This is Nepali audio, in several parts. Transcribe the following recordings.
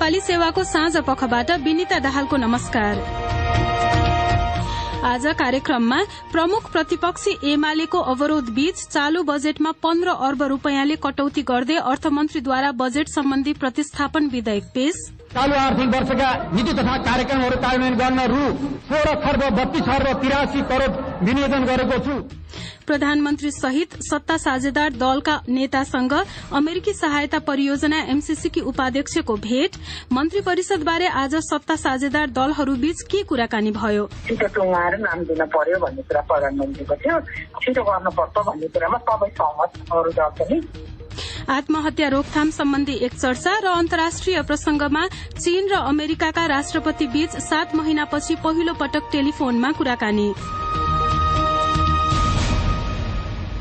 नेपाली सेवाको साँझ पखबाट विनिता दाहालको नमस्कार। आज कार्यक्रममा प्रमुख प्रतिपक्षी एमालेको अवरोध बीच चालू बजेटमा 15 अर्ब रूपियाँले कटौती गर्दै अर्थमन्त्रीद्वारा बजेट सम्बन्धी प्रतिस्थापन विधेयक पेश। चालू आर्थिक वर्षका नीति तथा कार्यक्रमहरू कार्यान्वयन गर्न रु 16 खर्ब 32 अर्ब 83 करोड़ विनियोजन गरेको छु। प्रधानमन्त्री सहित सत्ता साझेदार दलका नेतासँग अमेरिकी सहायता परियोजना एमसीसी की उपाध्यक्षको भेट। मन्त्री परिषदबारे आज सत्ता साझेदार दलहरूबीच के कुराकानी भयो? छिटो टुङ्गाएर नाम दिन पर्यो भन्ने कुरा प्रधानमन्त्रीको थियो। छिटो गर्नुपर्छ भन्ने कुरामा सबै सहमत अरू दल पनि। आत्महत्या रोकथाम सम्बन्धी एक चर्चा र अन्तर्राष्ट्रिय प्रसंगमा चीन र अमेरिकाका राष्ट्रपति बीच 7 महिनापछि पहिलो पटक टेलिफोनमा कुराकानी।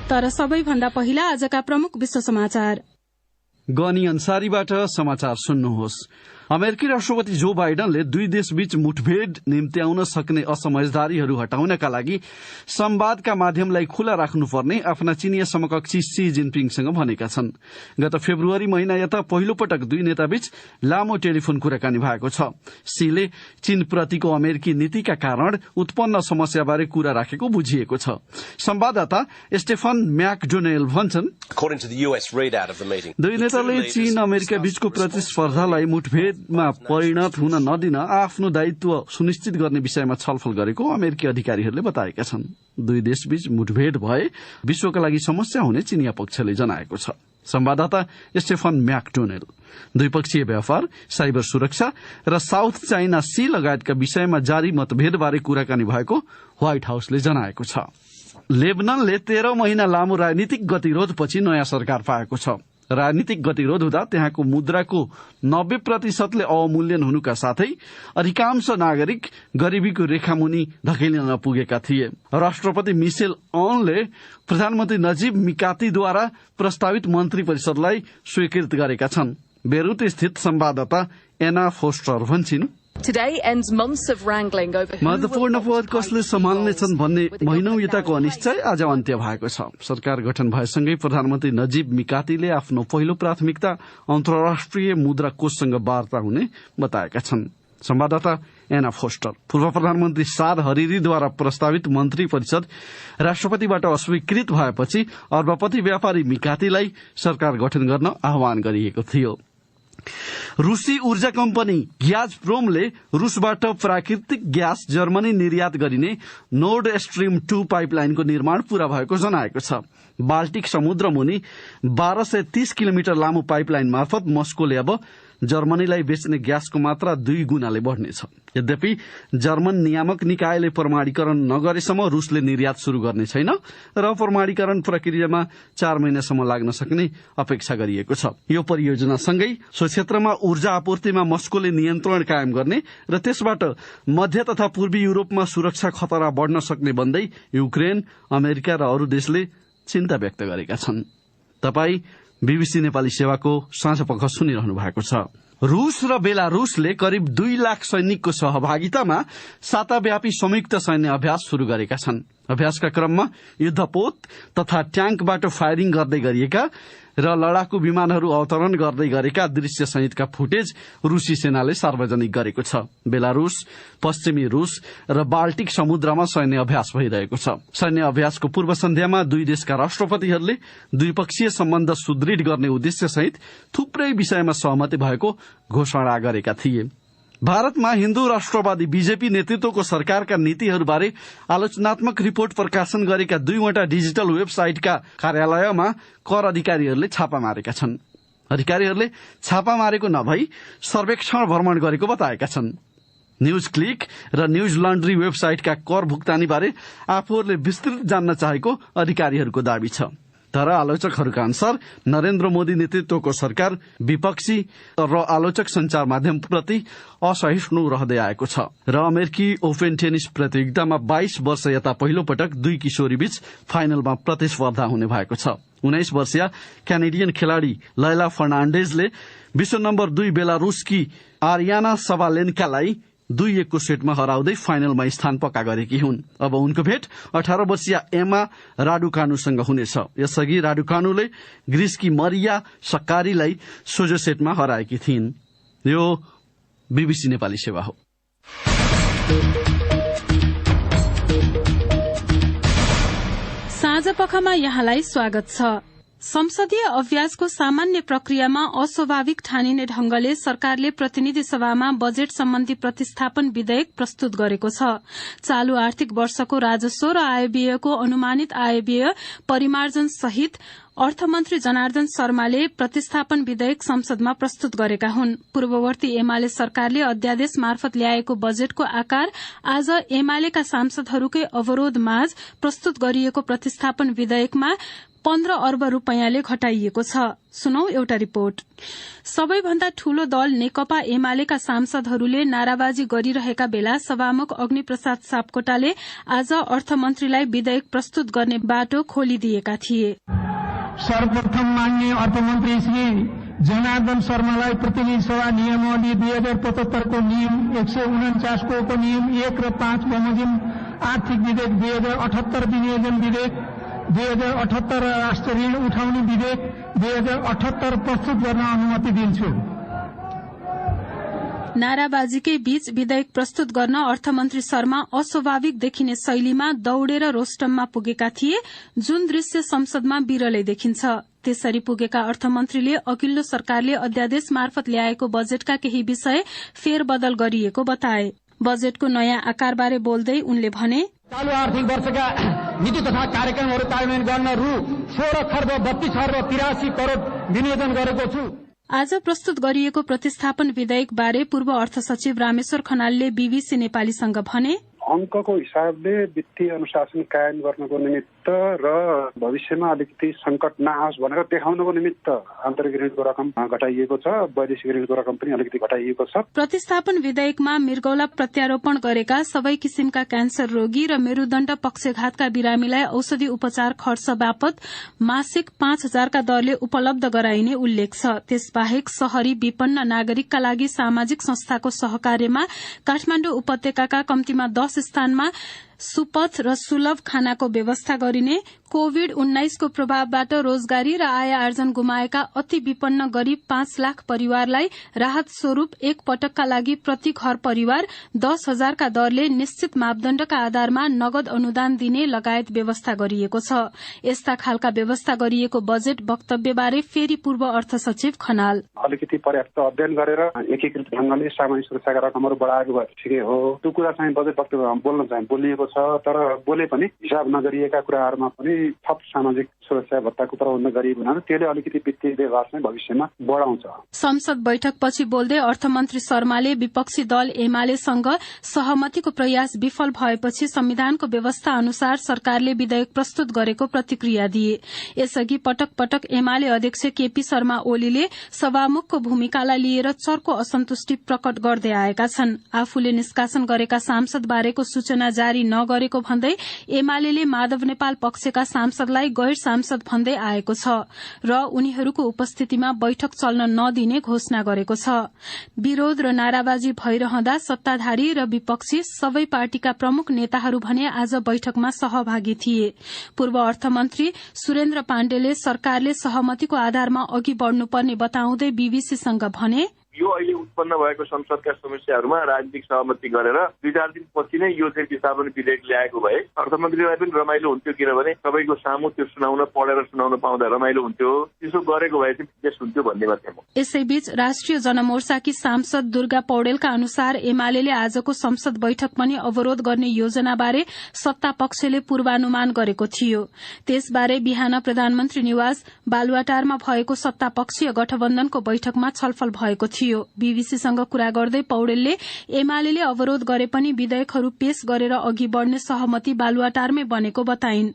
तर सबैभन्दा पहिला आजका प्रमुख विश्व समाचार। गनी अन्सारीबाट समाचार सुन्नुहोस्। अमेरिकी राष्ट्रपति जो बाइडनले दुई देशबीच मुठभेड निम्त्याउन सक्ने असमझदारीहरू हटाउनका लागि संवादका माध्यमलाई खुला राख्नुपर्ने आफ्ना चिनिया समकक्षी सी जिनपिङसँग भनेका छन्। गत फेब्रुअरी महिना यता पहिलो पटक दुई नेताबीच लामो टेलिफोन कुराकानी भएको छ। सीले चीनप्रतिको अमेरिकी नीतिका कारण उत्पन्न समस्याबारे कुरा राखेको बुझिएको छ। संवाददाता स्टेफन म्याकडोनेल भन्छन्, दुई नेताले चीन अमेरिका बीचको प्रतिस्पर्धालाई मुठभेदमा परिणत हुन नदिन आफ्नो दायित्व सुनिश्चित गर्ने विषयमा छलफल गरेको अमेरिकी अधिकारीहरूले बताएका छन्। दुई देशबीच मुठभेड भए विश्वका लागि समस्या हुने चिनिया पक्षले जनाएको छ। संवाददाता स्टेफन म्याकडोनेल द्विपक्षीय व्यापार, साइबर सुरक्षा र साउथ चाइना सी लगायतका विषयमा जारी मतभेदबारे कुराकानी भएको व्हाइट हाउसले जनाएको छ। लेबननले 13 महिना लामो राजनीतिक गतिरोधपछि नयाँ सरकार पाएको छ। राजनीतिक गतिरोध हुँदा त्यहाँको मुद्राको 90% अवमूल्यन हुनुका साथै अधिकांश नागरिक गरीबीको रेखामुनि धकेलिन पुगेका थिए। राष्ट्रपति मिशेल औनले प्रधानमन्त्री नजीब मिकातीद्वारा प्रस्तावित मन्त्री परिषदलाई स्वीकृत गरेका छन्। बेरुत स्थित संवाददाता एना फोस्टर भन्छिन्, महत्वपूर्ण पद कसले सम्हाल्नेछन् भन्ने महिनौं यताको अनिश्चय आज अन्त्य भएको छ। सरकार गठन भएसँगै प्रधानमन्त्री नजीब मिकातीले आफ्नो पहिलो प्राथमिकता अन्तर्राष्ट्रिय मुद्रा कोषसँग वार्ता हुने बताएका छन्। संवाददाता एना फोस्टर पूर्व प्रधानमन्त्री साद हरिरीद्वारा प्रस्तावित मन्त्री परिषद राष्ट्रपतिबाट अस्वीकृत भएपछि अर्बपति व्यापारी मिकातीलाई सरकार गठन गर्न आह्वान गरिएको थियो। रूसी ऊर्जा कम्पनी ग्याजप्रोमले रूसबाट प्राकृतिक ग्यास जर्मनी निर्यात गरिने नोर्ड स्ट्रीम 2 पाइपलाइनको निर्माण पूरा भएको जनाएको छ। बाल्टिक समुद्र मुनि 1230 किलोमिटर लामो पाइपलाइन मार्फत मस्कोले अब जर्मनीलाई बेच्ने ग्यासको मात्रा 2 गुणाले बढ़नेछ। यद्यपि जर्मन नियामक निकायले प्रमाणीकरण नगरेसम्म रूसले निर्यात शुरू गर्ने छैन र प्रमाणीकरण प्रक्रियामा 4 महिनासम्म लाग्न सक्ने अपेक्षा गरिएको छ। यो परियोजनासँगै सो क्षेत्रमा ऊर्जा आपूर्तिमा मस्कोले नियन्त्रण कायम गर्ने र त्यसबाट मध्य तथा पूर्वी युरोपमा सुरक्षा खतरा बढ़न सक्ने भन्दै युक्रेन, अमेरिका र अरू देशले चिन्ता व्यक्त गरेका छन्। तपाई बीबीसी नेपाली सेवाको साँझपख सुनिरहनु भएको छ। रूस र बेलारूसले करिब 2 लाख सैनिकको सहभागितामा साताव्यापी संयुक्त सैन्य अभ्यास शुरू गरेका छन्। अभ्यासका क्रममा युद्धपोत तथा ट्याङ्कबाट फायरिङ गर्दै गरिएका र लडाकु विमानहरू अवतरण गर्दै गरेका दृश्य सहितका फुटेज रूसी सेनाले सार्वजनिक गरेको छ। बेलारूस, पश्चिमी रूस र बाल्टिक समुद्रमा सैन्य अभ्यास भइरहेको छ। सैन्य अभ्यासको पूर्व सन्ध्यामा दुई देशका राष्ट्रपतिहरूले द्विपक्षीय सम्बन्ध सुदृढ गर्ने उद्देश्य सहित थुप्रै विषयमा सहमति भएको घोषणा गरेका थिए। भारतमा हिन्दू राष्ट्रवादी बीजेपी नेतृत्वको सरकारका नीतिहरूबारे आलोचनात्मक रिपोर्ट प्रकाशन गरेका 2वटा डिजिटल वेबसाइटका कार्यालयमा कर अधिकारीहरूले छापा मारेका छन्। अधिकारीहरूले छापा मारेको नभई सर्वेक्षण भ्रमण गरेको बताएका छन्। न्यूज क्लिक र न्यूज लन्ड्री वेबसाइटका कर भुक्तानीबारे आफूहरूले विस्तृत जान्न चाहेको अधिकारीहरूको दावी छ। तर आलोचकहरूका अनुसार नरेन्द्र मोदी नेतृत्वको सरकार विपक्षी र आलोचक संचार माध्यमप्रति असहिष्णु रहँदै आएको छ र अमेरिकी ओपन टेनिस प्रतियोगितामा 22 वर्ष यता पहिलो पटक 2 किशोरीबीच फाइनलमा प्रतिस्पर्धा हुने भएको छ। 19 वर्षीय क्यानेडियन खेलाड़ी लैला फर्नान्डेजले विश्व नम्बर 2 बेलारूसकी आरियाना सबालेन्कालाई 2-1 को सेटमा हराउँदै फाइनलमा स्थान पक्का गरेकी हुन्। अब उनको भेट 18 वर्षीय एमा राडुकानुसँग हुनेछ। यसअघि राडुकानुले ग्रीसकी मरिया सक्कारीलाई सोझो सेटमा हराएकी थिइन्। यो बीबीसी नेपाली सेवा हो। साँझपखमा यहाँलाई स्वागत छ। संसदीय अभ्यासको सामान्य प्रक्रियामा अस्वाभाविक ठानिने ढंगले सरकारले प्रतिनिधि सभामा बजेट सम्बन्धी प्रतिस्थापन विधेयक प्रस्तुत गरेको छ। चालू आर्थिक वर्षको राजस्व र आयव्ययको अनुमानित आयव्यय परिमार्जन सहित अर्थमन्त्री जनार्दन शर्माले प्रतिस्थापन विधेयक संसदमा प्रस्तुत गरेका हुन्। पूर्ववर्ती एमाले सरकारले अध्यादेश मार्फत ल्याएको बजेटको आकार आज एमालेका सांसदहरूकै अवरोधमाझ प्रस्तुत गरिएको प्रतिस्थापन विधेयकमा 15 अर्ब रूपियाँले घटाइएको छ। सुनौ एउटा रिपोर्ट। सबैभन्दा ठूलो दल नेकपा एमालेका सांसदहरूले नाराबाजी गरिरहेका बेला सभामुख अग्निप्रसाद सापकोटाले आज अर्थमन्त्रीलाई विधेयक प्रस्तुत गर्ने बाटो खोलिदिएका थिए। सर्वप्रथम माननीय अर्थमन्त्री श्री जनार्दन शर्मालाई प्रतिनिधि सभा नियमावली 2075 को नियम 149 को उपनियम 1 र 5 बमोजिम आर्थिक विधेयक 2078 विनियोजन विधेयक 2078 राष्ट्र ऋण उठाउने विधेयक 2078 प्रस्तुत गर्न अनुमति दिन्छु। नाराबाजीकै बीच विधेयक प्रस्तुत गर्न अर्थमन्त्री शर्मा अस्वाभाविक देखिने शैलीमा दौड़ेर रोस्टममा पुगेका थिए, जुन दृश्य संसदमा विरलै देखिन्छ। त्यसरी पुगेका अर्थमन्त्रीले अघिल्लो सरकारले अध्यादेश मार्फत ल्याएको बजेटका केही विषय फेरबदल गरिएको बताए। बजेटको नयाँ आकारबारे बोल्दै उनले भने, चालू आर्थिक वर्षका नीति तथा कार्यक्रमहरू कार्यान्वयन गर्न रु 16 खर्ब 32 अर्ब 83 करोड़ विनियोजन गरेको छु। आज प्रस्तुत गरिएको प्रतिस्थापन विधेयक बारे पूर्व अर्थ सचिव रामेश्वर खनालले बीबीसी नेपालीसँग भने, अंकको हिसाबले वित्तीय अनुशासन कायम गर्नको निमित्त र भविष्यमा अलिकति संकट नआओस् भनेर देखाउनको निमित्त आन्तरिक ऋणको रकम घटाइएको छ, वैदेशिक ऋणको रकम पनि अलिकति घटाइएको छ। प्रतिस्थापन विधेयकमा मृगौला प्रत्यारोपण गरेका सबै किसिमका क्यान्सर रोगी र मेरुदण्ड पक्षघातका बिरामीलाई औषधि उपचार खर्च बापत मासिक 5,000 का दरले उपलब्ध गराइने उल्लेख छ। त्यसबाहेक शहरी विपन्न नागरिकका लागि सामाजिक संस्थाको सहकार्यमा काठमाडौँ उपत्यकाका कम्तीमा 10 स्थानमा सुपथ र सुलभ खानाको व्यवस्था गरिने, कोविड-19 को प्रभावबाट रोजगारी र आय आर्जन गुमाएका अति विपन्न गरीब 5 लाख परिवारलाई राहत स्वरूप एक पटकका लागि प्रति घर परिवार 10,000 का दरले निश्चित मापदण्डका आधारमा नगद अनुदान दिने लगायत व्यवस्था गरिएको छ। यस्ता खालका व्यवस्था गरिएको बजेट वक्तव्यबारे फेरि पूर्व अर्थ सचिव खनाल, अलिकति पर्याप्त अध्ययन गरेर एकीकृत ढंगले सामाजिक सुरक्षाका रकमहरू बढाएको भए ठिकै हो। त्यो कुरा चाहिँ बजेट वक्तव्यमा बोल्न चाहिँ बोलिएको छ, तर बोले पनि हिसाब नगरिएका कुराहरूमा पनि थप सामाजिक सुरक्षा भत्ताको प्रबन्ध गरिएको हुनाले त्यसले अलिकति वित्तीय व्यवहार चाहिँ भविष्यमा बढाउँछ। संसद बैठकपछि बोल्दै अर्थमन्त्री शर्माले विपक्षी दल एमालेसँग सहमतिको प्रयास विफल भएपछि संविधानको व्यवस्था अनुसार सरकारले विधेयक प्रस्तुत गरेको प्रतिक्रिया दिए। यसअघि पटक पटक एमाले अध्यक्ष केपी शर्मा ओलीले सभामुखको भूमिकालाई लिएर चर्को असन्तुष्टि प्रकट गर्दै आएका छन्। आफूले निष्कासन गरेका सांसद बारेको सूचना जारी नगरेको भन्दै एमाले माधव नेपाल पक्षका सांसदलाई गैर सांसद भन्दै आएको छ र उनीहरूको उपस्थितिमा बैठक चल्न नदिने घोषणा गरेको छ। विरोध र नाराबाजी भइरहँदा सत्ताधारी र विपक्षी सबै पार्टीका प्रमुख नेताहरू भने आज बैठकमा सहभागी थिए। पूर्व अर्थमन्त्री सुरेन्द्र पाण्डेले सरकारले सहमतिको आधारमा अघि बढ़नुपर्ने बताउँदै बीबीसीसँग भने, यो अहिले उत्पन्न भएको संसदका समस्याहरूमा राजनीतिक सहमति गरेर 2-4 दिनपछि नै यो चाहिँ विस्थापन विधेयक ल्याएको भए अर्थमन्त्रीलाई पनि रमाइलो हुन्थ्यो, किनभने सबैको सामु त्यो सुनाउन पढेर सुनाउन पाउँदा रमाइलो हुन्थ्यो। त्यसो गरेको भए चाहिँ ठिकै हुन्थ्यो भन्ने मात्रै म। यसैबीच राष्ट्रिय जनमोर्चाकी सांसद दुर्गा पौडेलका अनुसार एमाले आजको संसद बैठक पनि अवरोध गर्ने योजनाबारे सत्ता पक्षले पूर्वानुमान गरेको थियो। त्यसबारे बिहान प्रधानमन्त्री निवास बालुवाटारमा भएको सत्ता पक्षीय गठबन्धनको बैठकमा छलफल भएको थियो। बीबीसीसँग कुरा गर्दै पौडेलले एमाले अवरोध गरे पनि विधेयकहरू पेश गरेर अघि बढ़ने सहमति बालुवाटारमै बनेको बताइन्।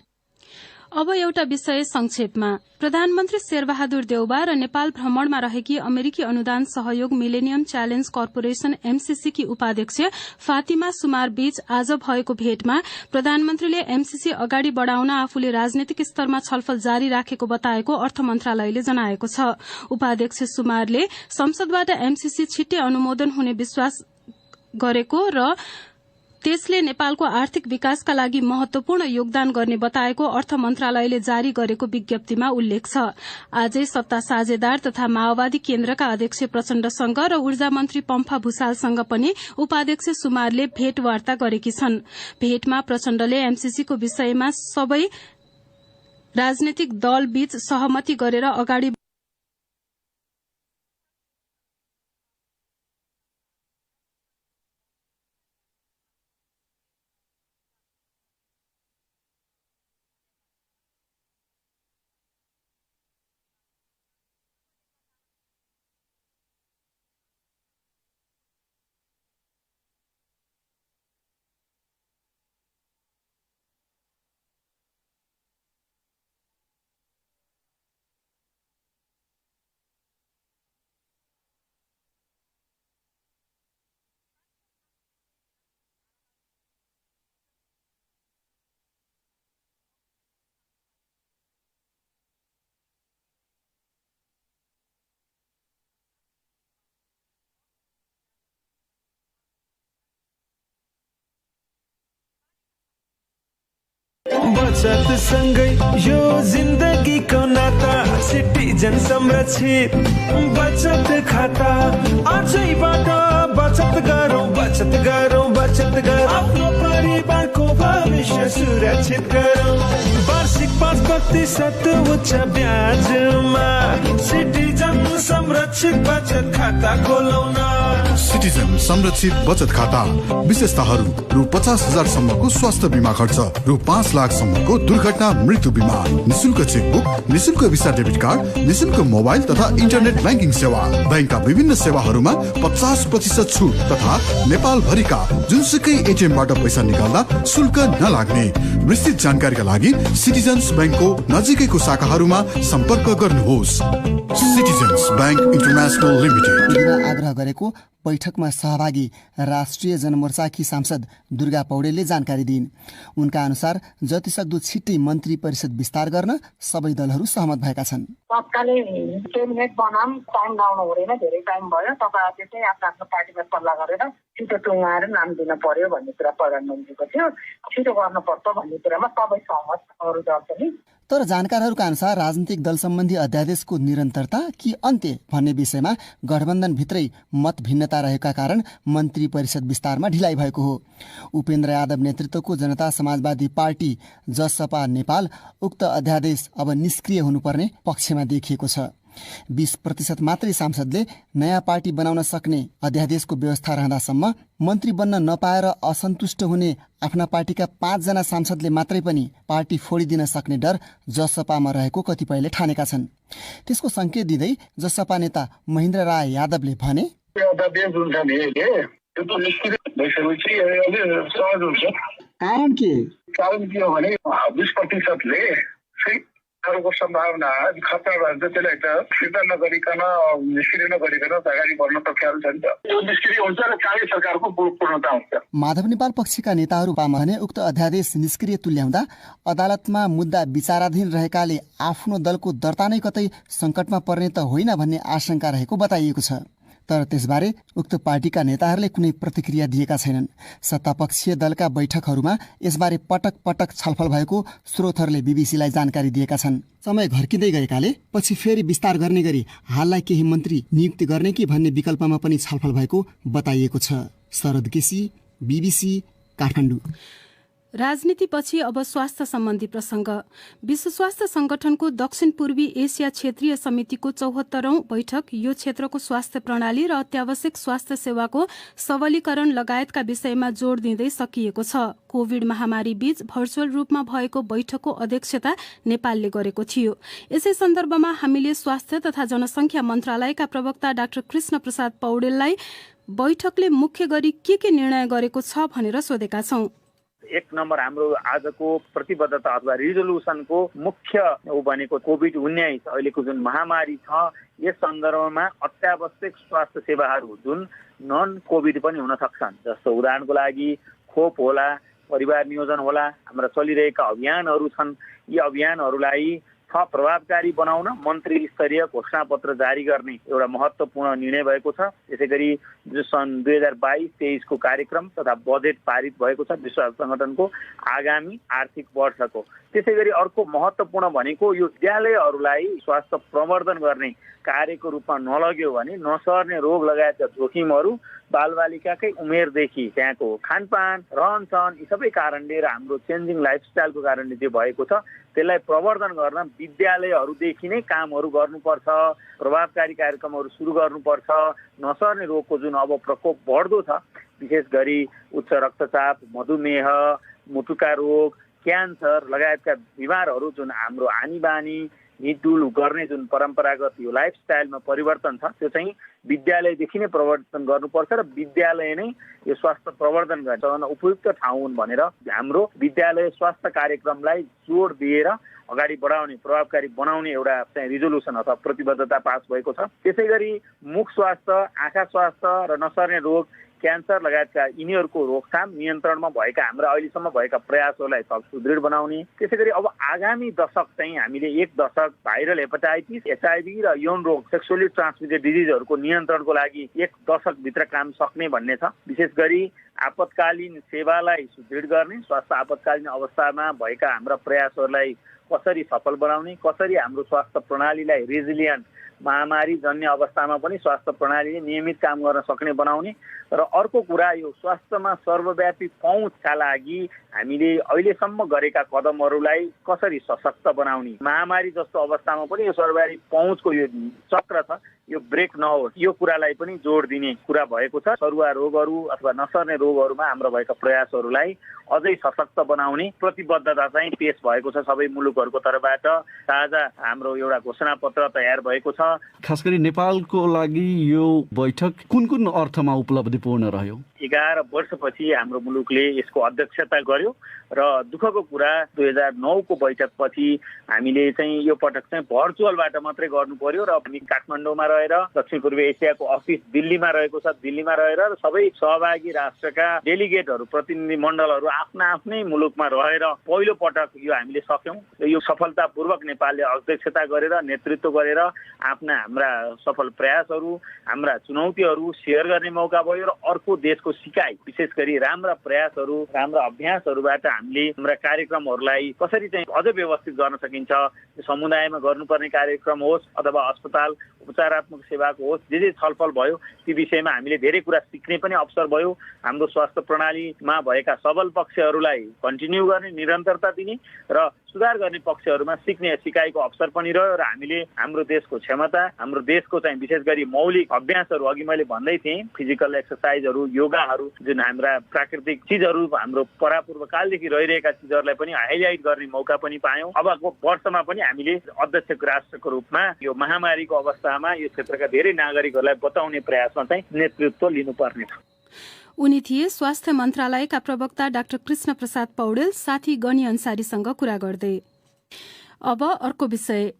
अब एउटा विषय संक्षेपमा। प्रधानमन्त्री शेरबहादुर देउबा र नेपाल भ्रमणमा रहेकी अमेरिकी अनुदान सहयोग मिलेनियम च्यालेन्ज कर्पोरेशन एमसीसी की उपाध्यक्ष फातिमा सुमार बीच आज भएको भेटमा प्रधानमन्त्रीले एमसीसी अगाडि बढ़ाउन आफूले राजनैतिक स्तरमा छलफल जारी राखेको बताएको अर्थ मन्त्रालयले जनाएको छ। उपाध्यक्ष सुमारले संसदबाट एमसीसी छिट्टै अनुमोदन हुने विश्वास गरेको र त्यसले नेपालको आर्थिक विकासका लागि महत्वपूर्ण योगदान गर्ने बताएको अर्थ मन्त्रालयले जारी गरेको विज्ञप्तिमा उल्लेख छ। आजै सत्ता साझेदार तथा माओवादी केन्द्रका अध्यक्ष प्रचण्डसँग र ऊर्जा मन्त्री पम्फा भूषालसँग पनि उपाध्यक्ष सुमारले भेटवार्ता गरेकी छन्। भेटमा प्रचण्डले एमसीसीको विषयमा सबै राजनैतिक दलबीच सहमति गरेर अगाडि बचत सँगै यो जिन्दगीको नाता सिटिजन संरक्षित बचत खाता आजैबाट बचत गरौँ आफ्नो परिवारको भविष्य सुरक्षित गरौँ। वार्षिक 5% उच्च ब्याजमा सिटिजन संरक्षित बचत खाता खोलौँ न। सिटिजन संरक्षित बचत खाता विशेषताहरू रु 50,000 सम्मको स्वास्थ्य बीमा खर्च, रु 5 लाख सम्मको दुर्घटना मृत्यु बीमा, निशुल्क चेकबुक, निशुल्क भिसा डेबिट कार्ड, निशुल्क मोबाइल तथा इन्टरनेट ब्याङ्किङ सेवा, बैंकका विभिन्न सेवाहरूमा 50% छुट तथा नेपाल भरिका जुनसुकै एटिएमबाट पैसा निकाल्दा शुल्क नलाग्ने। विस्तृत जानकारीका लागि सिटिजन्स बैंकको नजिकैको शाखाहरूमा सम्पर्क गर्नुहोस्। Citizens bank international limited. आग्रह गरेको बैठकमा सहभागी राष्ट्रिय जनमोर्चाकी सांसद दुर्गा पौडेलले जानकारी दिइन्। उनका अनुसार जतिसक्दो छिट्टै मन्त्री परिषद विस्तार गर्न सबै दलहरू सहमत भएका छन्। तत्कालै क्याबिनेट बनाम टाइम लाउनु हुँदैन, धेरै टाइम भयो। तपाईँहरूले चाहिँ आफ्नो पार्टीमा सल्लाह गरेर छिटो टुङ्गाएर नाम दिन पर्यो भन्ने कुरा प्रधानमन्त्रीको थियो। छिटो गर्नुपर्छ भन्ने कुरामा सबै सहमत, अरू दल पनि। तर जानकारहरूका अनुसार राजनीतिक दल सम्बन्धी अध्यादेशको निरन्तरता कि अन्त्य भन्ने विषयमा गठबन्धनभित्रै मत भिन्नता रहेका कारण मन्त्री परिषद विस्तारमा ढिलाइ भएको हो। उपेन्द्र यादव नेतृत्वको जनता समाजवादी पार्टी जसपा नेपाल उक्त अध्यादेश अब निष्क्रिय हुनुपर्ने पक्षमा देखिएको छ। 20% मात्रै सांसदले नयाँ पार्टी बनाउन सक्ने अध्यादेशको व्यवस्था रहँदासम्म मन्त्री बन्न नपाएर असन्तुष्ट हुने आफ्ना पार्टीका 5 जना सांसदले मात्रै पनि पार्टी फोडिदिन सक्ने डर जसपामा रहेको कतिपयले ठानेका छन्। त्यसको संकेत दिँदै जसपा नेता महेन्द्र राय यादवले भने, कारण के हो भने 20%ले को सम्भावना खतरा रहन्छ। त्यसलाई त फिर्ता नगरिकन निष्क्रिय नगरिकन अगाडि बढ्न सकिहाल्छ नि त। यो निष्क्रिय हुन्छ र कार्य सरकारको पूर्णता हुन्छ। माधव नेपाल पक्षका नेताहरू भने उक्त अध्यादेश निष्क्रिय तुल्याउँदा अदालतमा मुद्दा विचाराधीन रहेकाले आफ्नो दलको दर्ता नै कतै संकटमा पर्ने त होइन भन्ने आशंका रहेको बताइएको छ। तर त्यसबारे उक्त पार्टीका नेताहरूले कुनै प्रतिक्रिया दिएका छैनन्। सत्तापक्षीय दलका बैठकहरूमा यसबारे पटक पटक छलफल भएको स्रोतहरूले बीबीसीलाई जानकारी दिएका छन्। समय घर्किँदै गएकाले पछि फेरि विस्तार गर्ने गरी हाललाई केही मन्त्री नियुक्ति गर्ने कि भन्ने विकल्पमा पनि छलफल भएको बताइएको छ। शरद केसी, बीबीसी, काठमाडौँ। राजनीतिपछि अब स्वास्थ्य सम्बन्धी प्रसंग। विश्व स्वास्थ्य संगठनको दक्षिण पूर्वी एसिया क्षेत्रीय समितिको 74औं बैठक यो क्षेत्रको स्वास्थ्य प्रणाली र अत्यावश्यक स्वास्थ्य सेवाको सबलीकरण लगायतका विषयमा जोड़ दिँदै सकिएको छ। कोविड महामारी बीच भर्चुअल रूपमा भएको बैठकको अध्यक्षता नेपालले गरेको थियो। यसै सन्दर्भमा हामीले स्वास्थ्य तथा जनसंख्या मन्त्रालयका प्रवक्ता डाक्टर कृष्ण प्रसाद पौडेललाई बैठकले मुख्य गरी के निर्णय गरेको छ भनेर सोधेका छौं। एक नम्बर हाम्रो आजको प्रतिबद्धता अथवा रिजोल्युसनको मुख्य भनेको कोभिड-19 अहिलेको जुन महामारी छ यस सन्दर्भमा अत्यावश्यक स्वास्थ्य सेवाहरू जुन नन कोभिड पनि हुन सक्छन्, जस्तो उदाहरणको लागि खोप होला, परिवार नियोजन होला, हाम्रा चलिरहेका अभियानहरू छन्, यी अभियानहरूलाई थप प्रभावकारी बनाउन मन्त्री स्तरीय घोषणापत्र जारी गर्ने एउटा महत्त्वपूर्ण निर्णय भएको छ। त्यसैगरी जो सन् 2022-23 को कार्यक्रम तथा बजेट पारित भएको छ विश्व स्वास्थ्य संगठनको आगामी आर्थिक वर्षको। त्यसैगरी अर्को महत्त्वपूर्ण भनेको यो विद्यालयहरूलाई स्वास्थ्य प्रवर्धन गर्ने कार्यको रूपमा नलग्यो भने नसर्ने रोग लगायतका जोखिमहरू बालबालिकाकै उमेरदेखि त्यहाँको खानपान रहनसहन यी सबै कारणले र हाम्रो चेन्जिङ लाइफस्टाइलको कारणले जे भएको छ त्यसलाई प्रवर्धन गर्न विद्यालयहरूदेखि नै कामहरू गर्नुपर्छ, प्रभावकारी कार्यक्रमहरू सुरु गर्नुपर्छ। नसर्ने रोगको जुन अब प्रकोप बढ्दो छ, विशेष गरी उच्च रक्तचाप, मधुमेह, मुटुका रोग, क्यान्सर लगायतका बिमारहरू जुन हाम्रो आनी बानी हिडडुल गर्ने जुन परम्परागत यो लाइफस्टाइलमा परिवर्तन छ त्यो चाहिँ विद्यालयदेखि नै प्रवर्तन गर्नुपर्छ र विद्यालय नै यो स्वास्थ्य प्रवर्धन गर्न उपयुक्त ठाउँ हुन् भनेर हाम्रो विद्यालय स्वास्थ्य कार्यक्रमलाई जोड दिएर अगाडि बढाउने प्रभावकारी बनाउने एउटा चाहिँ रिजोल्युसन अथवा प्रतिबद्धता पास भएको छ। त्यसैगरी मुख स्वास्थ्य, आँखा स्वास्थ्य र नसर्ने रोग, क्यान्सर लगायतका यिनीहरूको रोकथाम नियन्त्रणमा भएका हाम्रा अहिलेसम्म भएका प्रयासहरूलाई थप सुदृढ बनाउने। त्यसैगरी अब आगामी दशक चाहिँ हामीले 1 दशक भाइरल हेपाटाइटिस, एचआइभी र यौन रोग सेक्सुअली ट्रान्समिटेड डिजिजहरूको नियन्त्रणको लागि 1 दशकभित्र काम सक्ने भन्ने छ। विशेष गरी आपतकालीन सेवालाई सुदृढ गर्ने, स्वास्थ्य आपतकालीन अवस्थामा भएका हाम्रा प्रयासहरूलाई कसरी सफल बनाउने, कसरी हाम्रो स्वास्थ्य प्रणालीलाई रेजिलियन्ट महामारी जन्य अवस्थामा पनि स्वास्थ्य प्रणालीले नियमित काम गर्न सक्ने बनाउने र अर्को कुरा यो स्वास्थ्यमा सर्वव्यापी पहुँचका लागि हामीले अहिलेसम्म गरेका कदमहरूलाई कसरी सशक्त बनाउने। महामारी जस्तो अवस्थामा पनि यो सर्वव्यापी पहुँचको यो चक्र छ यो ब्रेक नहोस् यो कुरालाई पनि जोड दिने कुरा भएको छ। सरुवा रोगहरू अथवा नसर्ने रोगहरूमा हाम्रो भएका प्रयासहरूलाई अझै सशक्त बनाउने प्रतिबद्धता चाहिँ पेश भएको छ सबै मुलुकहरूको तर्फबाट। ताजा हाम्रो एउटा घोषणापत्र तयार भएको छ। खास गरी नेपालको लागि यो बैठक कुन कुन अर्थमा उपलब्धिपूर्ण रह्यो? 11 वर्षपछि हाम्रो मुलुकले यसको अध्यक्षता गर्यो र दुःखको कुरा 2009 को बैठकपछि हामीले चाहिँ यो पटक चाहिँ भर्चुअलबाट मात्रै गर्नु पर्यो र हामी काठमाडौँमा रहेर दक्षिण पूर्व एसियाको अफिस दिल्लीमा रहेको छ, दिल्लीमा रहेर सबै सहभागी राष्ट्रका डेलिगेटहरू प्रतिनिधि मण्डलहरू आफ्ना आफ्नै मुलुकमा रहेर पहिलो पटक यो हामीले सक्यौं र यो सफलतापूर्वक नेपालले अध्यक्षता गरेर नेतृत्व गरेर हाम्रा सफल प्रयासहरू हाम्रा चुनौतीहरू शेयर गर्ने मौका भयो र अर्को देशको सिकाइ विशेष गरी राम्रा प्रयासहरू राम्रा अभ्यासहरूबाट हामीले हाम्रा कार्यक्रमहरूलाई कसरी चाहिँ अझ व्यवस्थित गर्न सकिन्छ, समुदायमा गर्नुपर्ने कार्यक्रम होस् अथवा अस्पताल उपचारात्मक सेवाको होस् जे छलफल भयो ती विषयमा हामीले धेरै कुरा सिक्ने पनि अवसर भयो। हाम्रो स्वास्थ्य प्रणालीमा भएका सबल पक्षहरूलाई कन्टिन्यू गर्ने, निरन्तरता दिने र सुधार गर्ने पक्षहरूमा सिक्ने सिकाइको अवसर पनि रह्यो र हामीले हाम्रो देशको क्षमता हाम्रो देशको चाहिँ विशेष गरी मौलिक अभ्यासहरू अघि मैले भन्दै थिएँ फिजिकल एक्सरसाइजहरू योगाहरू जुन हाम्रा प्राकृतिक चिजहरू हाम्रो परापूर्व कालदेखि रहिरहेका चिजहरूलाई पनि हाइलाइट गर्ने मौका पनि पायौँ। अबको वर्षमा पनि हामीले अध्यक्ष राष्ट्रको रूपमा यो महामारीको अवस्थामा यो क्षेत्रका धेरै नागरिकहरूलाई बताउने प्रयासमा चाहिँ नेतृत्व लिनुपर्ने छ। उनी थिए स्वास्थ्य मन्त्रालयका प्रवक्ता डाक्टर कृष्ण प्रसाद पौडेल। साथी गणी अन्सारीसँग कुरा गर्दै। अब अर्को विषय।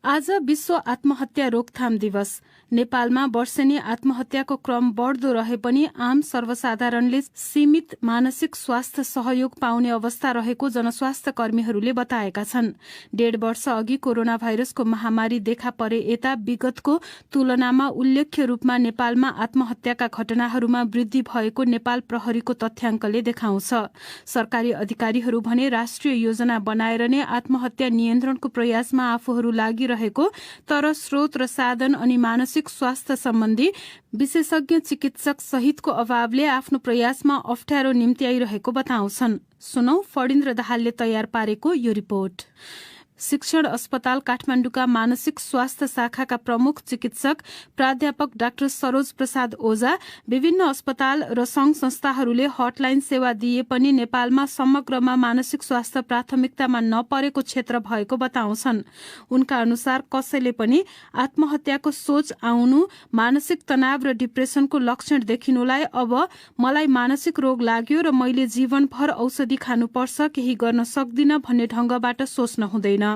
आज विश्व आत्महत्या रोकथाम दिवस। नेपालमा वर्षेनी आत्महत्याको क्रम बढ्दो रहे पनि आम सर्वसाधारणले सीमित मानसिक स्वास्थ्य सहयोग पाउने अवस्था रहेको जनस्वास्थ्य कर्मीहरूले बताएका छन्। 1.5 वर्ष अघि कोरोना भाइरसको महामारी देखा परे यता विगतको तुलनामा उल्लेख्य रूपमा नेपालमा आत्महत्याका घटनाहरूमा वृद्धि भएको नेपाल प्रहरीको तथ्याङ्कले देखाउँछ। सरकारी अधिकारीहरू भने राष्ट्रिय योजना बनाएर नै आत्महत्या नियन्त्रणको प्रयासमा आफूहरू लागिरहेको तर स्रोत र साधन अनि मानसिक स्वास्थ्य सम्बन्धी विशेषज्ञ चिकित्सक सहितको अभावले आफ्नो प्रयासमा अप्ठ्यारो निम्त्याइरहेको बताउँछन्। सुनौ फणिन्द्र दाहालले तयार पारेको यो रिपोर्ट। शिक्षण अस्पताल काठमाडौँका मानसिक स्वास्थ्य शाखाका प्रमुख चिकित्सक प्राध्यापक डाक्टर सरोज प्रसाद ओझा विभिन्न अस्पताल र संघ संस्थाहरूले हटलाइन सेवा दिए पनि नेपालमा समग्रमा मानसिक स्वास्थ्य प्राथमिकतामा नपरेको क्षेत्र भएको बताउँछन्। उनका अनुसार कसैले पनि आत्महत्याको सोच आउनु, मानसिक तनाव र डिप्रेसनको लक्षण देखिनुलाई अब मलाई मानसिक रोग लाग्यो र मैले जीवनभर औषधि खानुपर्छ, केही गर्न सक्दिन भन्ने ढंगबाट सोच्न हुँदैन।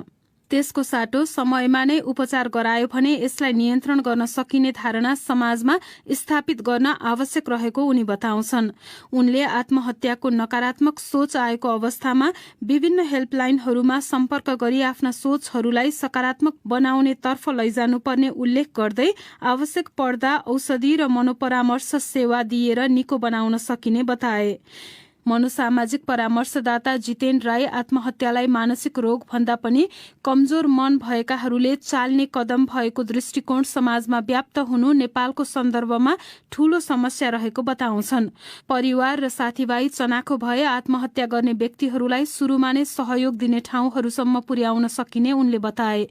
त्यसको साटो समयमा नै उपचार गरायो भने यसलाई नियन्त्रण गर्न सकिने धारणा समाजमा स्थापित गर्न आवश्यक रहेको उनी बताउँछन्। उनले आत्महत्याको नकारात्मक सोच आएको अवस्थामा विभिन्न हेल्पलाइनहरूमा सम्पर्क गरी आफ्ना सोचहरूलाई सकारात्मक बनाउने तर्फ लैजानुपर्ने उल्लेख गर्दै आवश्यक पर्दा औषधि र मनोपरामर्श सेवा दिएर निको बनाउन सकिने बताए। मनोसामाजिक परामर्शदाता जितेन राई आत्महत्यालाई मानसिक रोग भन्दा पनि कमजोर मन भएकाहरूले चाल्ने कदम भएको दृष्टिकोण समाजमा व्याप्त हुनु नेपालको सन्दर्भमा ठूलो समस्या रहेको बताउँछन्। परिवार र साथीभाइ चनाखो भए आत्महत्या गर्ने व्यक्तिहरूलाई सुरुमा नै सहयोग दिने ठाउँहरूसम्म पुर्याउन सकिने उनले बताए।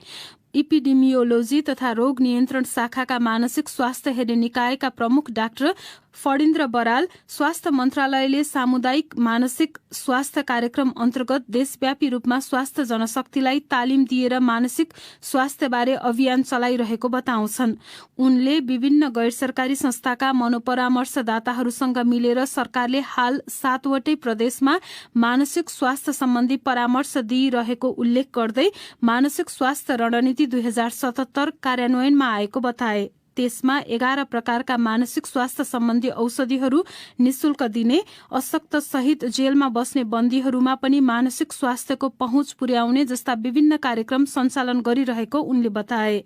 इपिडेमियोलोजी तथा रोग नियन्त्रण शाखाका मानसिक स्वास्थ्य हेर्ने निकायका प्रमुख डाक्टर फणिन्द्र बराल स्वास्थ्य मन्त्रालयले सामुदायिक मानसिक स्वास्थ्य कार्यक्रम अन्तर्गत देशव्यापी रूपमा स्वास्थ्य जनशक्तिलाई तालिम दिएर मानसिक स्वास्थ्यबारे अभियान चलाइरहेको बताउँछन्। उनले विभिन्न गैर सरकारी संस्थाका मनोपरामर्शदाताहरूसँग मिलेर सरकारले हाल 7वटै प्रदेशमा मानसिक स्वास्थ्य सम्बन्धी परामर्श दिइरहेको उल्लेख गर्दै मानसिक स्वास्थ्य रणनीति 2077 कार्यान्वयनमा आएको बताए। त्यसमा 11 प्रकारका मानसिक स्वास्थ्य सम्बन्धी औषधिहरू निशुल्क दिने, अशक्त सहित जेलमा बस्ने बन्दीहरूमा पनि मानसिक स्वास्थ्यको पहुँच पुर्याउने जस्ता विभिन्न कार्यक्रम सञ्चालन गरिरहेको उनले बताए।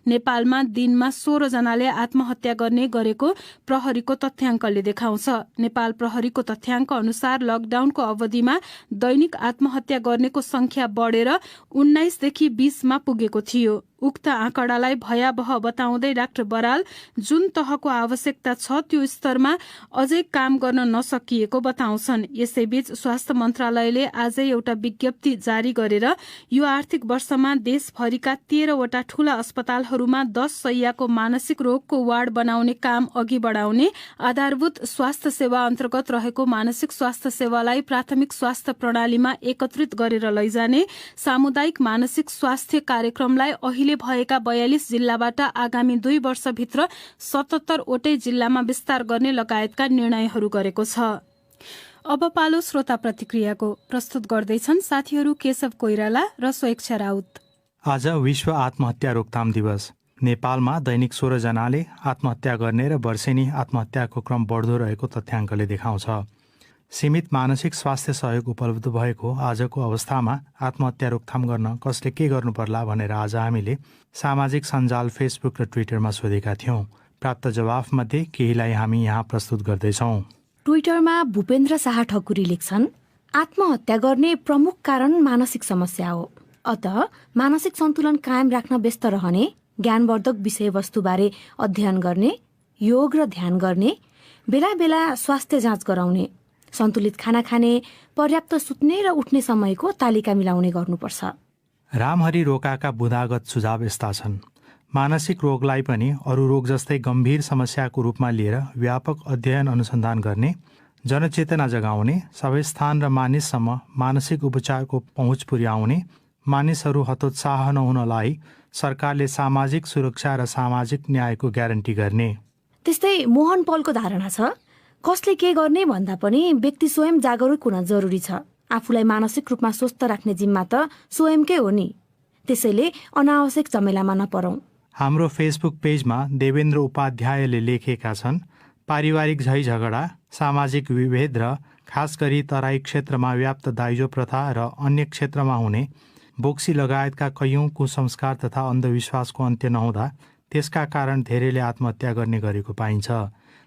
नेपालमा दिनमा 16 जनाले आत्महत्या गर्ने गरेको प्रहरीको तथ्याङ्कले देखाउँछ। नेपाल प्रहरीको तथ्याङ्क अनुसार लकडाउनको अवधिमा दैनिक आत्महत्या गर्नेको संख्या बढेर 19 देखि 20 मा पुगेको थियो। उक्त आँकडालाई भयावह बताउँदै डाक्टर बराल जुन तहको आवश्यकता छ त्यो स्तरमा अझै काम गर्न नसकिएको बताउँछन्। यसैबीच स्वास्थ्य मन्त्रालयले आजै एउटा विज्ञप्ति जारी गरेर यो आर्थिक वर्षमा देशभरिका 13वटा ठूला अस्पतालहरूमा 10 शय्याको मानसिक रोगको वार्ड बनाउने काम अघि बढाउने, आधारभूत स्वास्थ्य सेवा अन्तर्गत रहेको मानसिक स्वास्थ्य सेवालाई प्राथमिक स्वास्थ्य प्रणालीमा एकत्रित गरेर लैजाने, सामुदायिक मानसिक स्वास्थ्य कार्यक्रमलाई अहिले भएका 42 जिल्लाबाट आगामी 2 वर्षभित्र 77 वटै जिल्लामा विस्तार गर्ने लगायतका निर्णयहरू गरेको छ। अब पालो श्रोता प्रतिक्रियाको। प्रस्तुत गर्दैछन् साथीहरू केशव कोइराला र स्वेच्छा राउत। आज विश्व आत्महत्या रोकथाम दिवस। नेपालमा दैनिक 16 जनाले आत्महत्या गर्ने र वर्षेनी आत्महत्याको क्रम बढ्दो रहेको तथ्याङ्कले देखाउँछ। सीमित मानसिक स्वास्थ्य सहयोग उपलब्ध भएको आजको अवस्थामा आत्महत्या रोकथाम गर्न कसले के गर्नु पर्ला भनेर आज हामीले सामाजिक सञ्जाल फेसबुक र ट्विटरमा सोधेका थियौं। प्राप्त जवाफमध्ये केहीलाई हामी यहाँ प्रस्तुत गर्दैछौं। ट्विटरमा भूपेन्द्र शाह ठकुरी लेख्छन्, आत्महत्या गर्ने प्रमुख कारण मानसिक समस्या हो। अतः मानसिक सन्तुलन कायम राख्न व्यस्त रहने, ज्ञानवर्धक विषयवस्तुबारे अध्ययन गर्ने, योग र ध्यान गर्ने, बेला बेला स्वास्थ्य जाँच गराउने, सन्तुलित खाना खाने, पर्याप्त सुत्ने र उठ्ने समयको तालिका मिलाउने गर्नुपर्छ। रामहरि रोकाका बुदागत सुझाव यस्ता छन्। मानसिक रोगलाई पनि अरू रोग जस्तै गम्भीर समस्याको रूपमा लिएर व्यापक अध्ययन अनुसन्धान गर्ने, जनचेतना जगाउने, सबै स्थान र मानिससम्म मानसिक उपचारको पहुँच पुर्याउने, मानिसहरू हतोत्साह नहुनलाई सरकारले सामाजिक सुरक्षा र सामाजिक न्यायको ग्यारेन्टी गर्ने। त्यस्तै मोहन पलको धारणा छ, कसले के गर्ने भन्दा पनि व्यक्ति स्वयं जागरुक हुन जरुरी छ। आफूलाई मानसिक रूपमा स्वस्थ राख्ने जिम्मा त स्वयंकै हो नि। त्यसैले अनावश्यक झमेलामा नपरौं। हाम्रो फेसबुक पेजमा देवेन्द्र उपाध्यायले लेखेका छन्, पारिवारिक झै झगडा, सामाजिक विभेद र खास गरी तराई क्षेत्रमा व्याप्त दाइजो प्रथा र अन्य क्षेत्रमा हुने बोक्सी लगायतका कैयौं कुसंस्कार तथा अन्धविश्वासको अन्त्य नहुँदा त्यसका कारण धेरैले आत्महत्या गर्ने गरेको पाइन्छ।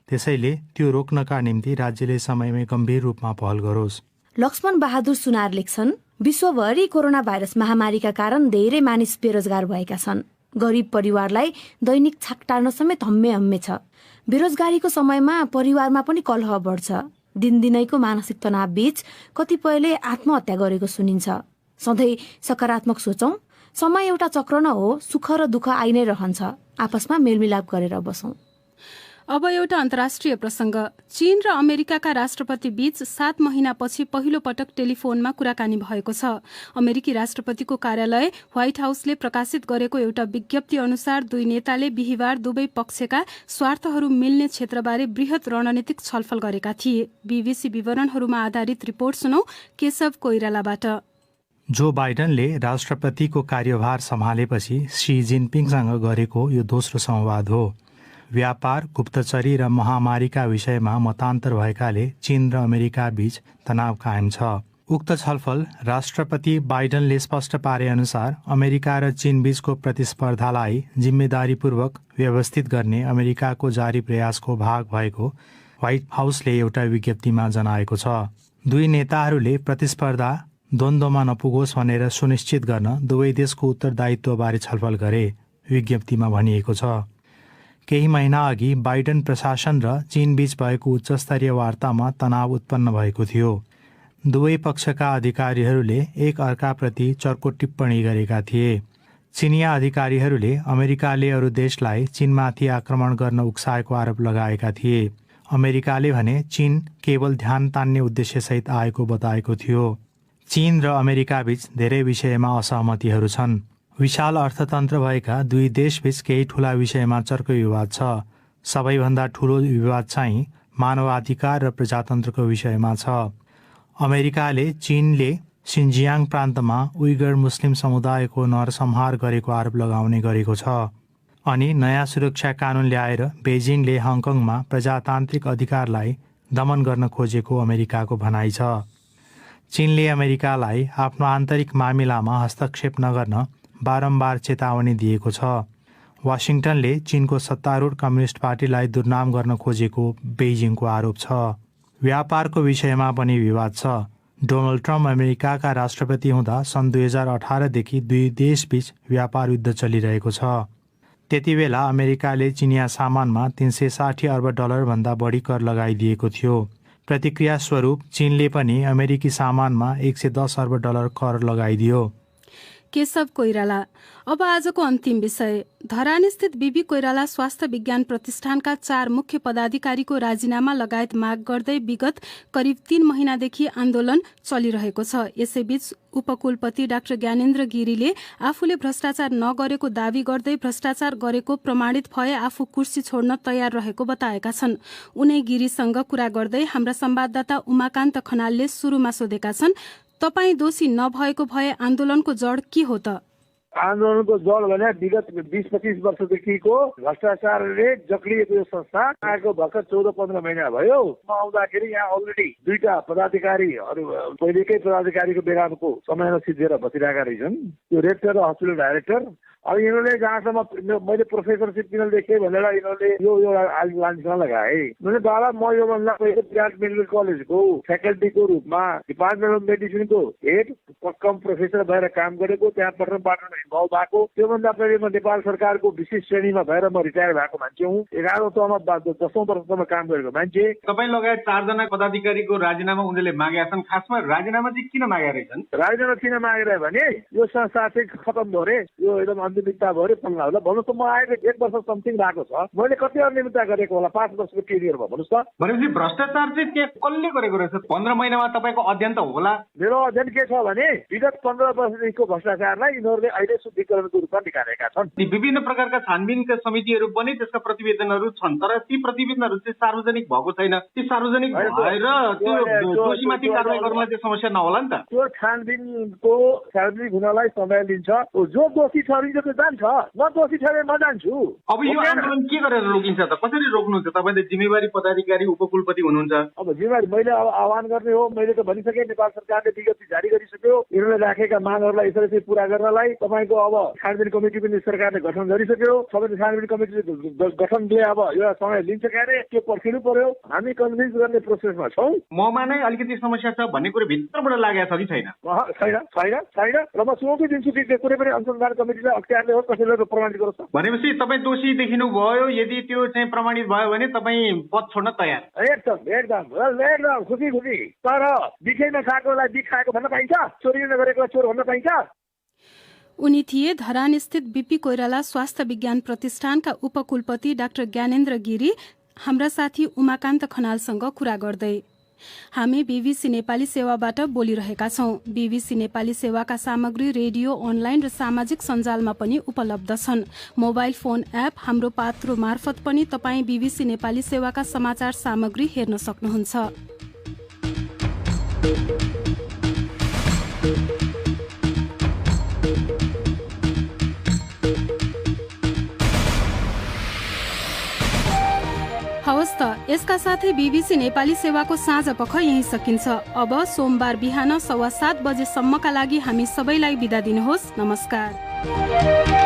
त्यसैले त्यो रोक्नका निम्ति राज्यले समयमै गम्भीर रूपमा पहल गरोस्। लक्ष्मण बहादुर सुनार लेख्छन्, विश्वभरि कोरोना भाइरस महामारीका कारण धेरै मानिस बेरोजगार भएका छन्। गरिब परिवारलाई दैनिक छाक टार्न समेत हम्मे छ। बेरोजगारीको समयमा परिवारमा पनि कलह बढ्छ। दिनदिनैको मानसिक तनाव बीच कतिपयले आत्महत्या गरेको सुनिन्छ। सधैँ सकारात्मक सोचौं। समय एउटा चक्र न हो, सुख र दुःख आइ नै रहन्छ। आपसमा मेलमिलाप गरेर बसौं। अब एउटा अन्तर्राष्ट्रिय प्रसंग। चीन र अमेरिकाका राष्ट्रपति बीच 7 महिनापछि पहिलो पटक टेलिफोनमा कुराकानी भएको छ। अमेरिकी राष्ट्रपतिको कार्यालय व्हाइट हाउसले प्रकाशित गरेको एउटा विज्ञप्ति अनुसार दुई नेताले बिहिबार दुवै पक्षका स्वार्थहरू मिल्ने क्षेत्रबारे बृहत रणनीतिक छलफल गरेका थिए। बीबीसी विवरणहरूमा आधारित रिपोर्ट सुनौ केशव कोइरालाबाट। जो बाइडनले राष्ट्रपतिको कार्यभार सम्हालेपछि सी जिनपिङसँग गरेको यो दोस्रो संवाद हो। व्यापार, गुप्तचरी र महामारीका विषयमा मतान्तर भएकाले चीन र अमेरिका बीच तनाव कायम छ। उक्त छलफल राष्ट्रपति बाइडनले स्पष्ट पारे अनुसार अमेरिका र चीन बीचको प्रतिस्पर्धालाई जिम्मेदारीपूर्वक व्यवस्थित गर्ने अमेरिकाको जारी प्रयासको भाग भएको व्हाइट हाउसले एउटा विज्ञप्तिमा जनाएको छ। दुई नेताहरूले प्रतिस्पर्धा द्वन्द्वमा नपुगोस् भनेर सुनिश्चित गर्न दुवै देशको उत्तरदायित्वबारे छलफल गरे, विज्ञप्तिमा भनिएको छ। केही महिना अघि बाइडन प्रशासन र चीन बीच भएको उच्चस्तरीय वार्तामा तनाव उत्पन्न भएको थियो। दुवै पक्षका अधिकारीहरूले एक अर्काप्रति चर्को टिप्पणी गरेका थिए। चीनिया अधिकारीहरूले अमेरिकाले अरू देशलाई चीनमाथि आक्रमण गर्न उक्साएको आरोप लगाएका थिए। अमेरिकाले भने चीन केवल ध्यान तान्ने उद्देश्यसहित आएको बताएको थियो। चीन र अमेरिका बीच धेरै विषयमा असहमतिहरू छन्। विशाल अर्थतन्त्र भएका दुई देशबीच केही ठूला विषयमा चर्को विवाद छ। सबैभन्दा ठूलो विवाद चाहिँ मानवाधिकार र प्रजातन्त्रको विषयमा छ। अमेरिकाले चीनले सिन्जियाङ प्रान्तमा उइगर मुस्लिम समुदायको नरसंहार गरेको आरोप लगाउने गरेको छ। अनि नयाँ सुरक्षा कानून ल्याएर बेजिङले हङकङमा प्रजातान्त्रिक अधिकारलाई दमन गर्न खोजेको अमेरिकाको भनाइ छ। चीनले अमेरिकालाई आफ्नो आन्तरिक मामिलामा हस्तक्षेप नगर्न बारम्बार चेतावनी दिएको छ। वाशिङटनले चीनको सत्तारूढ कम्युनिस्ट पार्टीलाई दुर्नाम गर्न खोजेको बेजिङको आरोप छ। व्यापारको विषयमा पनि विवाद छ। डोनाल्ड ट्रम्प अमेरिकाका राष्ट्रपति हुँदा सन् 2018 देखि दुई देशबीच व्यापार युद्ध चलिरहेको छ। त्यति बेला अमेरिकाले चिनिया सामानमा 360 अर्ब डलर भन्दा बढी कर लगाइदिएको थियो। प्रतिक्रिया स्वरूप चीनले पनि अमेरिकी सामानमा 110 अर्ब डलर कर लगाइदियो। केशव कोइराला। अब आजको अन्तिम विषय। धरानस्थित बीबी कोइराला स्वास्थ्य विज्ञान प्रतिष्ठानका 4 मुख्य पदाधिकारीको राजीनामा लगायत माग गर्दै विगत करिब 3 महिनादेखि आन्दोलन चलिरहेको छ। यसैबीच उपकुलपति डाक्टर ज्ञानेन्द्र गिरीले आफूले भ्रष्टाचार नगरेको दावी गर्दै भ्रष्टाचार गरेको प्रमाणित भए आफू कुर्सी छोड्न तयार रहेको बताएका छन्। उनै गिरीसँग कुरा गर्दै हाम्रा संवाददाता उमाकान्त खनालले सुरुमा सोधेका छन्, तपाई दोषी नभएको भए आन्दोलनको जड के हो त? आन्दोलनको जड भने विगत 20-25 वर्षदेखिको भ्रष्टाचारले जक्रिएको यो संस्था आएको भर्खर 14-15 महिना भयो। म आउँदाखेरि यहाँ अलरेडी 2टा पदाधिकारीहरू पहिलेकै पदाधिकारीको बेगारको समयमा सिद्धिएर बसिरहेका रहेछन्। यो रेक्टर र हस्पिटल डाइरेक्टर। अब यिनीहरूले जहाँसम्म मैले प्रोफेसरसिप किन लेखेँ भनेर यिनीहरूले यो लान्छन लगाए। मैले बाबा म योभन्दा पहिले विराट मेडिकल कलेजको फ्याकल्टीको रूपमा डिपार्टमेन्ट अफ मेडिसिनको हेड कम प्रोफेसर भएर काम गरेको, त्यहाँ पठन इन्भल्भ भएको। त्योभन्दा पहिले म नेपाल सरकारको विशेष श्रेणीमा भएर म रिटायर भएको मान्छे हुँ। 11औं तहमा 10औं वर्षसम्म काम गरेको मान्छे। तपाईँ लगायत 4 जना पदाधिकारीको राजीनामा उनीहरूले मागेका छन्। खासमा राजीनामा चाहिँ किन मागेका रहेछन्? राजीनामा किन मागेर भने यो संस्था चाहिँ खतम भयो रे, यो एकदम अनियमितता भयो रे पल्ला होला। भन्नुहोस् त म आएको 1 वर्ष समथिङ भएको छ, मैले कति अनियमितता गरेको होला 5 वर्षको केरियरमा? भन्नुहोस् त। भनेपछि भ्रष्टाचार चाहिँ त्यहाँ कसले गरेको रहेछ? 15 महिनामा तपाईँको अध्ययन त होला। मेरो अध्ययन के छ भने विगत 15 वर्षदेखिको भ्रष्टाचारलाई यिनीहरूले अहिले शुद्धिकरणको रूपमा निकालेका छन्। विभिन्न प्रकारका छानबिनका समितिहरू पनि त्यसका प्रतिवेदनहरू छन्, तर ती प्रतिवेदनहरू चाहिँ सार्वजनिक भएको छैन। ती सार्वजनिक भएर त्यो दोषीमाथि कारबाही गर्नलाई चाहिँ समस्या नहोला नि त? त्यो छानबिनको सार्वजनिक हुनलाई समय लिन्छ। जो दोषी ठहरिन्छ त्यो जान्छ, न दोषी ठहरे म जान्छु। अब यो आन्दोलन के गरेर रोकिन्छ त? कसरी रोक्नुहुन्छ? तपाईँले जिम्मेवारी पदाधिकारी उपकुलपति हुनुहुन्छ। अब जिम्मेवारी मैले आह्वान गर्ने हो। मैले त भनिसकेँ नेपाल सरकारले विज्ञप्ति जारी गरिसक्यो यिनीहरूले राखेका मागहरूलाई यसरी पूरा गर्नलाई। तपाईँको अब छानबिन कमिटी पनि सरकारले गठन गरिसक्यो। सबैले छानबिन कमिटी गठनले अब यो समय लिन्छ क्यारे त्यो पर्खिनु पर्यो। हामी कन्भिन्स गर्ने प्रोसेसमा छौँ। ममा नै अलिकति समस्या छ भन्ने कुरो भित्रबाट लागेको छ कि छैन? छैन। र म सुनौटी दिन्छु कि कुनै पनि अनुसन्धान कमिटीलाई अख्तियारले हो कसैले प्रमाणित गरोस्। भनेपछि तपाईँ दोषी देखिनु भयो, यदि त्यो चाहिँ प्रमाणित भयो भने तपाईँ पद छोड्न तयार? एकदम खुसी। तर बिखैमा खाएकोलाई बिख खाएको भन्न पाइन्छ? चोरी नगरेकोलाई चोर भन्न पाइन्छ? उनी थिए धरानस्थित बीपी कोइराला स्वास्थ्य विज्ञान प्रतिष्ठानका उपकुलपति डाक्टर ज्ञानेन्द्र गिरी हाम्रा साथी उमाकान्त खनालसँग कुरा गर्दै। हामी बीबीसी नेपाली सेवाबाट बोलिरहेका छौं। बीबीसी नेपाली सेवाका सामग्री रेडियो, अनलाइन र सामाजिक सञ्जालमा पनि उपलब्ध छन्। मोबाइल फोन एप हाम्रो पात्रो मार्फत पनि तपाईँ बीबीसी नेपाली सेवाका समाचार सामग्री हेर्न सक्नुहुन्छ। हवस् त, यसका साथै BBC नेपाली सेवाको साँझ पख यही सकिन्छ। अब सोमबार बिहान 7:15 बजेसम्मका लागि हामी सबैलाई बिदा दिनुहोस्। नमस्कार।